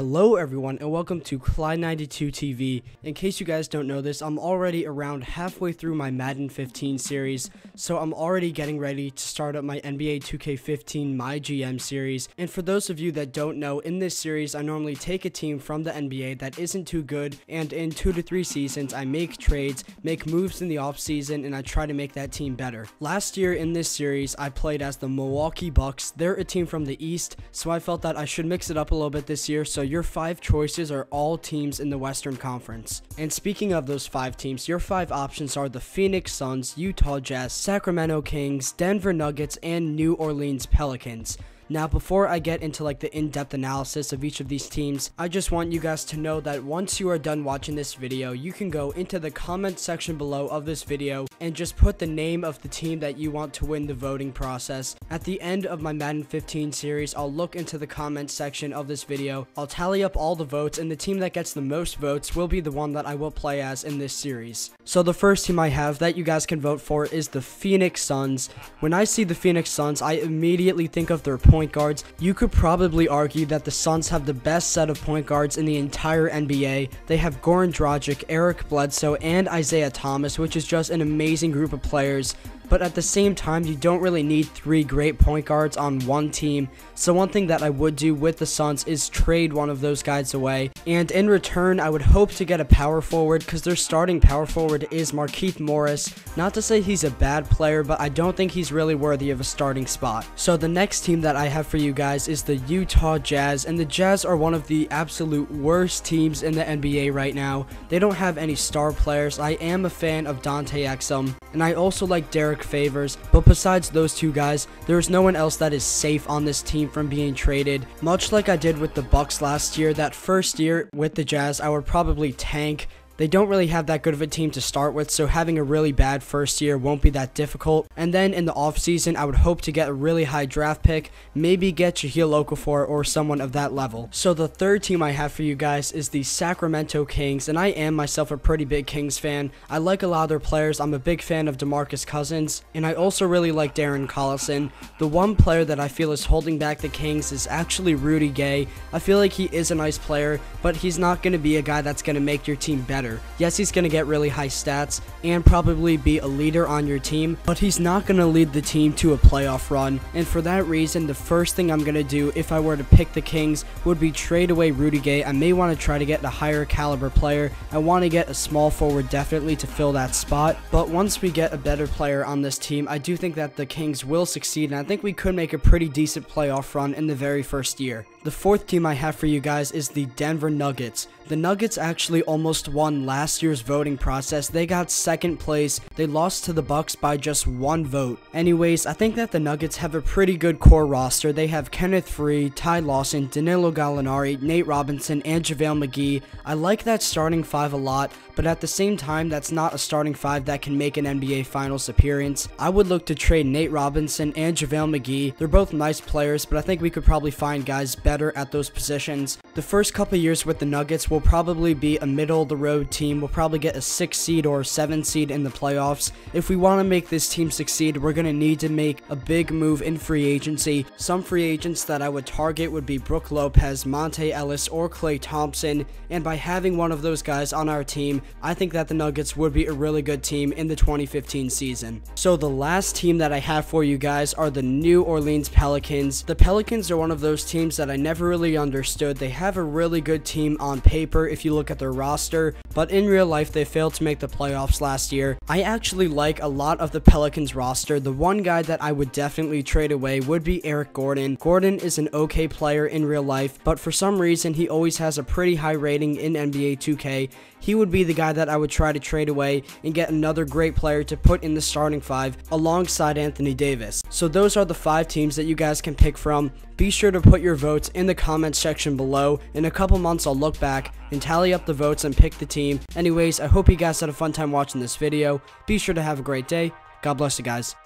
Hello everyone and welcome to Clyde92 TV. In case you guys don't know this, I'm already around halfway through my Madden 15 series, so I'm already getting ready to start up my NBA2k15 MyGM series. And for those of you that don't know, in this series I normally take a team from the NBA that isn't too good, and in 2 to 3 seasons I make trades, make moves in the off season, and I try to make that team better. Last year in this series I played as the Milwaukee Bucks. They're a team from the East, so I felt that I should mix it up a little bit this year. So your 5 choices are all teams in the Western Conference. And speaking of those 5 teams, your 5 options are the Phoenix Suns, Utah Jazz, Sacramento Kings, Denver Nuggets, and New Orleans Pelicans. Now, before I get into the in-depth analysis of each of these teams, I just want you guys to know that once you are done watching this video, you can go into the comment section below of this video and just put the name of the team that you want to win the voting process. At the end of my Madden 15 series, I'll look into the comment section of this video, I'll tally up all the votes, and the team that gets the most votes will be the one that I will play as in this series. So the first team I have that you guys can vote for is the Phoenix Suns. When I see the Phoenix Suns, I immediately think of their point guards. You could probably argue that the Suns have the best set of point guards in the entire NBA. They have Goran Dragic, Eric Bledsoe, and Isaiah Thomas, which is just an amazing group of players. But at the same time, you don't really need 3 great point guards on one team. So one thing that I would do with the Suns is trade one of those guys away. And in return, I would hope to get a power forward, because their starting power forward is Markieff Morris. Not to say he's a bad player, but I don't think he's really worthy of a starting spot. So the next team that I have for you guys is the Utah Jazz. And the Jazz are one of the absolute worst teams in the NBA right now. They don't have any star players. I am a fan of Dante Exum, and I also like Derek Favors, but besides those 2 guys, there is no one else that is safe on this team from being traded. Much like I did with the Bucks last year, that first year with the Jazz, I would probably tank. They don't really have that good of a team to start with, so having a really bad first year won't be that difficult. And then in the offseason, I would hope to get a really high draft pick, maybe get Jahlil Okafor or someone of that level. So the third team I have for you guys is the Sacramento Kings, and I am myself a pretty big Kings fan. I like a lot of their players. I'm a big fan of DeMarcus Cousins, and I also really like Darren Collison. The one player that I feel is holding back the Kings is actually Rudy Gay. I feel like he is a nice player, but he's not going to be a guy that's going to make your team better. Yes, he's going to get really high stats and probably be a leader on your team, but he's not going to lead the team to a playoff run. And for that reason, the first thing I'm going to do if I were to pick the Kings would be trade away Rudy Gay. I may want to try to get a higher caliber player. I want to get a small forward definitely to fill that spot. But once we get a better player on this team, I do think that the Kings will succeed, and I think we could make a pretty decent playoff run in the very first year. The fourth team I have for you guys is the Denver Nuggets. The Nuggets actually almost won last year's voting process. They got 2nd place. They lost to the Bucks by just 1 vote. Anyways, I think that the Nuggets have a pretty good core roster. They have Kenneth Faried, Ty Lawson, Danilo Gallinari, Nate Robinson, and JaVale McGee. I like that starting 5 a lot, but at the same time, that's not a starting 5 that can make an NBA Finals appearance. I would look to trade Nate Robinson and JaVale McGee. They're both nice players, but I think we could probably find guys better at those positions. The first couple years with the Nuggets will probably be a middle-of-the-road team. We'll probably get a 6 seed or a 7 seed in the playoffs. If we want to make this team succeed, we're going to need to make a big move in free agency. Some free agents that I would target would be Brook Lopez, Monte Ellis, or Klay Thompson, and by having one of those guys on our team, I think that the Nuggets would be a really good team in the 2015 season. So the last team that I have for you guys are the New Orleans Pelicans. The Pelicans are one of those teams that I never really understood. They have a really good team on paper if you look at their roster, but in real life they failed to make the playoffs last year. I actually like a lot of the Pelicans roster. The one guy that I would definitely trade away would be Eric Gordon. Gordon is an okay player in real life, but for some reason he always has a pretty high rating in NBA 2K. He would be the guy that I would try to trade away and get another great player to put in the starting 5 alongside Anthony Davis. So those are the 5 teams that you guys can pick from. Be sure to put your votes in the comments section below. In a couple months I'll look back and tally up the votes and pick the team. Anyways, I hope you guys had a fun time watching this video. Be sure to have a great day. God bless you guys.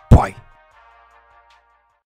Bye.